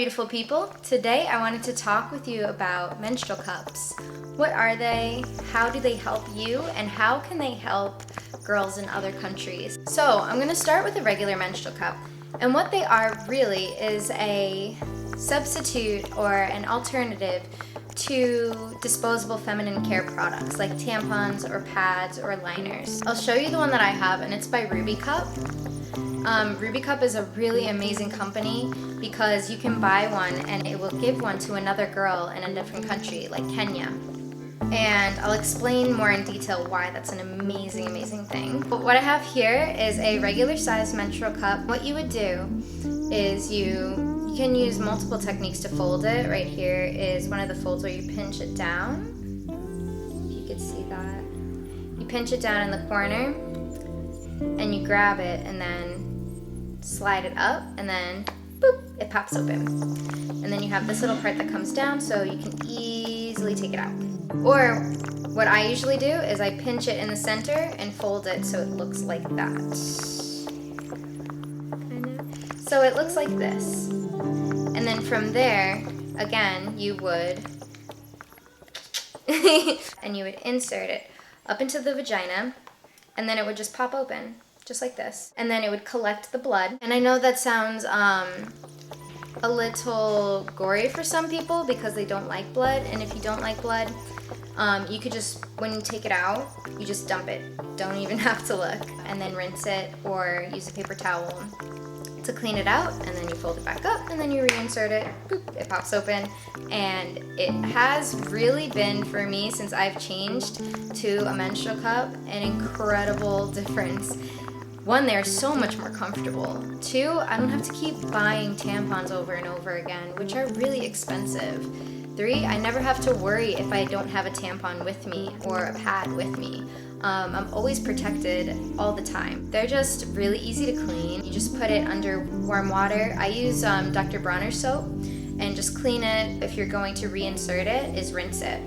beautiful people. Today I wanted to talk with you about menstrual cups. What are they? How do they help you? And how can they help girls in other countries? So I'm gonna start with a regular menstrual cup. And what they are really is a substitute or an alternative to disposable feminine care products like tampons or pads or liners. I'll show you the one that I have, and it's by Ruby Cup. Ruby Cup is a really amazing company because you can buy one and it will give one to another girl in a different country like Kenya. And I'll explain more in detail why that's an amazing, amazing thing. But what I have here is a regular size menstrual cup. What you would do is you can use multiple techniques to fold it. Right here is one of the folds where you pinch it down. If you could see that. You pinch it down in the corner and you grab it and then slide it up and then boop, it pops open. And then you have this little part that comes down so you can easily take it out. Or what I usually do is I pinch it in the center and fold it so it looks like that. So it looks like this. And then from there, again, you would and you would insert it up into the vagina, and then it would just pop open, just like this. And then it would collect the blood. And I know that sounds a little gory for some people because they don't like blood. And if you don't like blood, you could just, when you take it out, you just dump it. Don't even have to look. And then rinse it or use a paper towel to clean it out, and then you fold it back up and then you reinsert it, boop, it pops open. And it has really been, for me, since I've changed to a menstrual cup, an incredible difference. One, they're so much more comfortable. Two, I don't have to keep buying tampons over and over again, which are really expensive. Three, I never have to worry if I don't have a tampon with me or a pad with me. I'm always protected all the time. They're just really easy to clean. You just put it under warm water. I use Dr. Bronner's soap and just clean it. If you're going to reinsert it, is rinse it.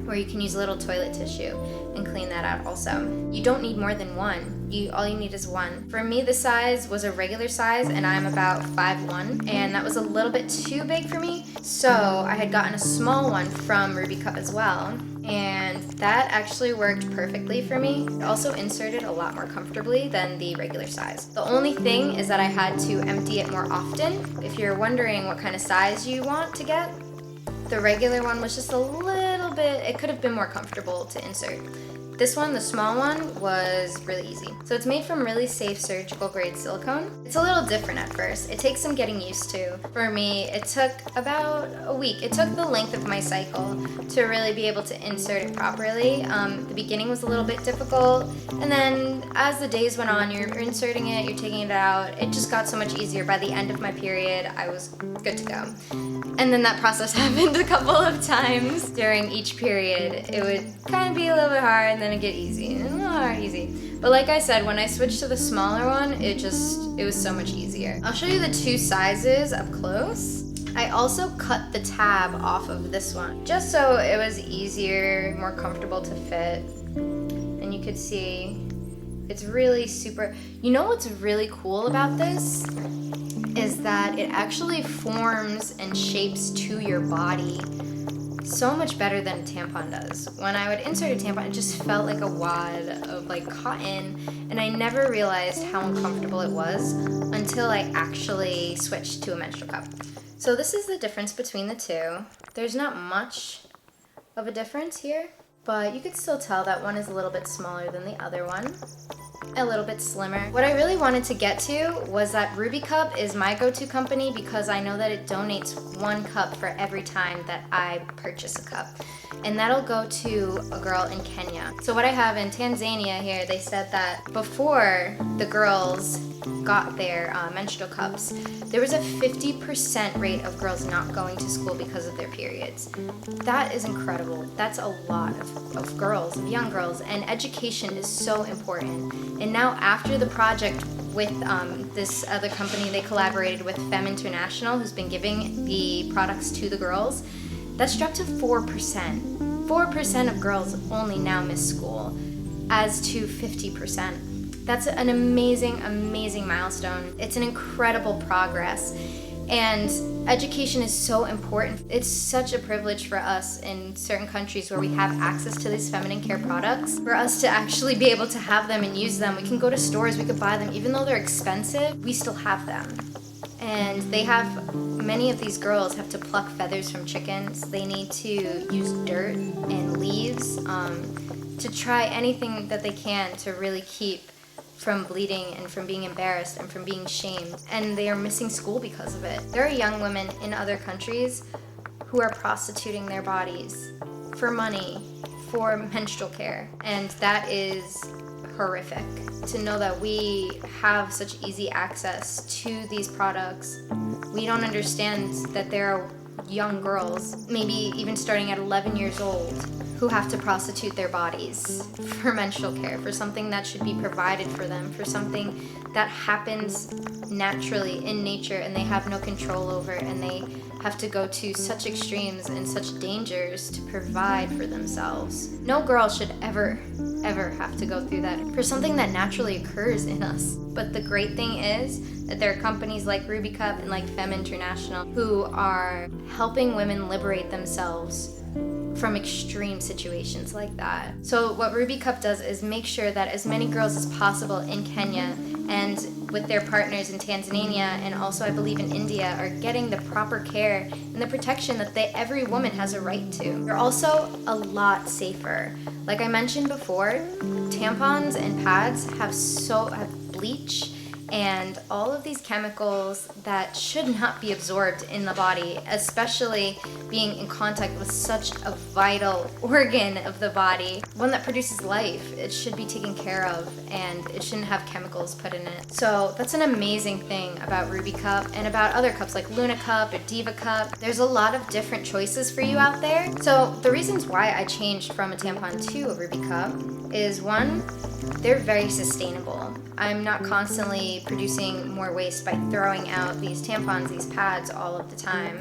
Or you can use a little toilet tissue and clean that out also. You don't need more than one. All you need is one. For me, the size was a regular size, and I'm about 5'1", and that was a little bit too big for me. So I had gotten a small one from Ruby Cup as well, and that actually worked perfectly for me. It also inserted a lot more comfortably than the regular size. The only thing is that I had to empty it more often. If you're wondering what kind of size you want to get, the regular one was just a little bit, it could have been more comfortable to insert. This one, the small one, was really easy. So it's made from really safe surgical grade silicone. It's a little different at first. It takes some getting used to. For me, it took about a week. It took the length of my cycle to really be able to insert it properly. The beginning was a little bit difficult, and then as the days went on, you're inserting it, you're taking it out. It just got so much easier. By the end of my period, I was good to go. And then that process happened a couple of times during each period. It would kind of be a little bit hard, and then it'd get easy, and a little hard, easy. But like I said, when I switched to the smaller one, it was so much easier. I'll show you the two sizes up close. I also cut the tab off of this one, just so it was easier, more comfortable to fit. And you could see, it's really super. You know what's really cool about this? Is that it actually forms and shapes to your body so much better than a tampon does. When I would insert a tampon, it just felt like a wad of like cotton, and I never realized how uncomfortable it was until I actually switched to a menstrual cup. So this is the difference between the two. There's not much of a difference here, but you could still tell that one is a little bit smaller than the other one. A little bit slimmer. What I really wanted to get to was that Ruby Cup is my go-to company because I know that it donates 1 cup for every time that I purchase a cup. And that'll go to a girl in Kenya. So what I have in Tanzania here, they said that before the girls got their menstrual cups, there was a 50% rate of girls not going to school because of their periods. That is incredible. That's a lot of girls, of young girls, and education is so important. And now after the project with this other company, they collaborated with Femme International, who's been giving the products to the girls, that's dropped to 4%. 4% of girls only now miss school, as to 50%. That's an amazing, amazing milestone. It's an incredible progress. And education is so important. It's such a privilege for us in certain countries where we have access to these feminine care products, for us to actually be able to have them and use them. We can go to stores, we could buy them. Even though they're expensive, we still have them. And many of these girls have to pluck feathers from chickens. They need to use dirt and leaves to try anything that they can to really keep from bleeding and from being embarrassed and from being shamed. And they are missing school because of it. There are young women in other countries who are prostituting their bodies for money, for menstrual care. And that is horrific. To know that we have such easy access to these products, we don't understand that there are young girls, maybe even starting at 11 years old, who have to prostitute their bodies for menstrual care, for something that should be provided for them, for something that happens naturally in nature and they have no control over, and they have to go to such extremes and such dangers to provide for themselves. No girl should ever have to go through that for something that naturally occurs in us. But the great thing is that there are companies like Ruby Cup and like Femme International who are helping women liberate themselves from extreme situations like that. So what Ruby Cup does is make sure that as many girls as possible in Kenya and with their partners in Tanzania and also I believe in India are getting the proper care and the protection that every woman has a right to. They're also a lot safer. Like I mentioned before, tampons and pads have bleach and all of these chemicals that should not be absorbed in the body, especially being in contact with such a vital organ of the body, one that produces life. It should be taken care of and it shouldn't have chemicals put in it. So that's an amazing thing about Ruby Cup and about other cups like Luna Cup or Diva Cup. There's a lot of different choices for you out there. So the reasons why I changed from a tampon to a Ruby Cup is one, they're very sustainable. I'm not constantly producing more waste by throwing out these tampons, these pads all of the time.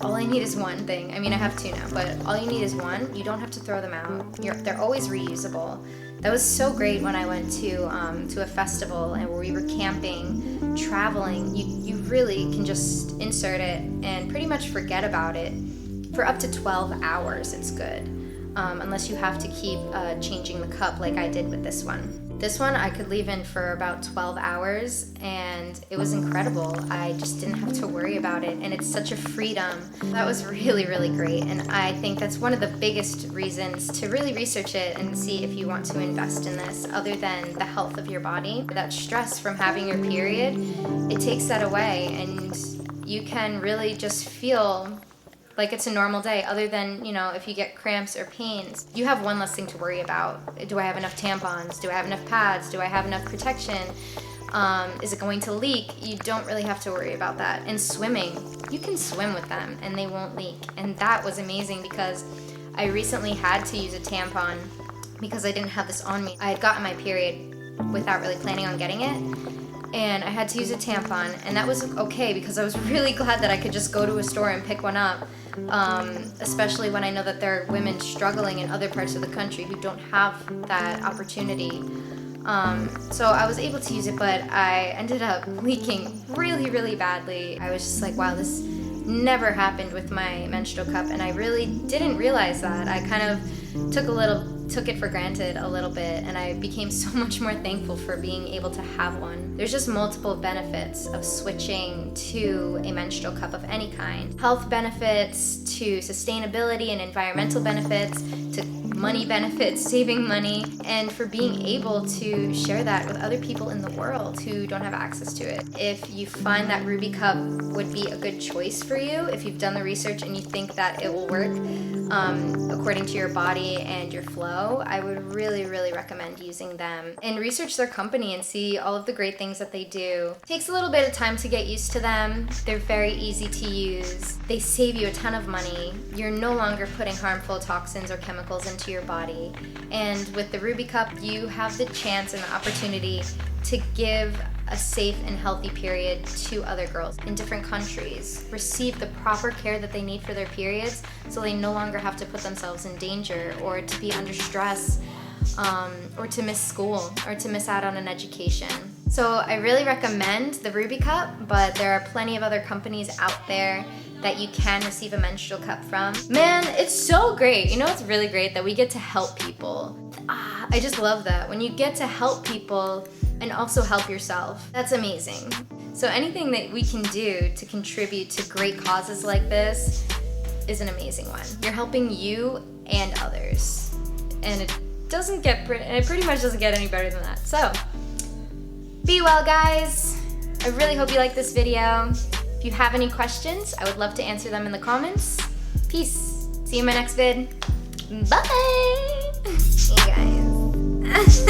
All I need is one thing. I mean, I have two now, but all you need is one. You don't have to throw them out. They're always reusable. That was so great when I went to a festival and where we were camping, traveling. You really can just insert it and pretty much forget about it for up to 12 hours. It's good. Unless you have to keep changing the cup like I did with this one. This one I could leave in for about 12 hours and it was incredible. I just didn't have to worry about it and it's such a freedom. That was really, really great, and I think that's one of the biggest reasons to really research it and see if you want to invest in this, other than the health of your body. That stress from having your period, it takes that away and you can really just feel like it's a normal day, other than, if you get cramps or pains. You have one less thing to worry about. Do I have enough tampons? Do I have enough pads? Do I have enough protection? Is it going to leak? You don't really have to worry about that. And swimming, you can swim with them and they won't leak. And that was amazing because I recently had to use a tampon because I didn't have this on me. I had gotten my period without really planning on getting it. And I had to use a tampon, and that was okay because I was really glad that I could just go to a store and pick one up, especially when I know that there are women struggling in other parts of the country who don't have that opportunity. So I was able to use it, but I ended up leaking really, really badly. I was just like, wow, this never happened with my menstrual cup, and I really didn't realize that. I kind of took it for granted a little bit, and I became so much more thankful for being able to have one. There's just multiple benefits of switching to a menstrual cup of any kind. Health benefits, to sustainability and environmental benefits, to money benefits, saving money, and for being able to share that with other people in the world who don't have access to it. If you find that Ruby Cup would be a good choice for you, if you've done the research and you think that it will work according to your body and your flow, I would really, really recommend using them. And research their company and see all of the great things that they do. It takes a little bit of time to get used to them. They're very easy to use. They save you a ton of money. You're no longer putting harmful toxins or chemicals into your body. And with the Ruby Cup, you have the chance and the opportunity to give a safe and healthy period to other girls in different countries, receive the proper care that they need for their periods so they no longer have to put themselves in danger or to be under stress or to miss school or to miss out on an education. So I really recommend the Ruby Cup, but there are plenty of other companies out there that you can receive a menstrual cup from. Man, it's so great. You know, it's really great that we get to help people. I just love that. When you get to help people and also help yourself, that's amazing. So anything that we can do to contribute to great causes like this is an amazing one. You're helping you and others. And it pretty much doesn't get any better than that. So, be well, guys. I really hope you like this video. If you have any questions, I would love to answer them in the comments. Peace. See you in my next vid. Bye! Hey, guys.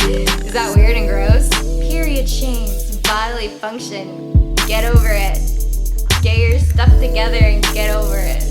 Is that weird and gross? Period change, bodily function. Get over it. Get your stuff together and get over it.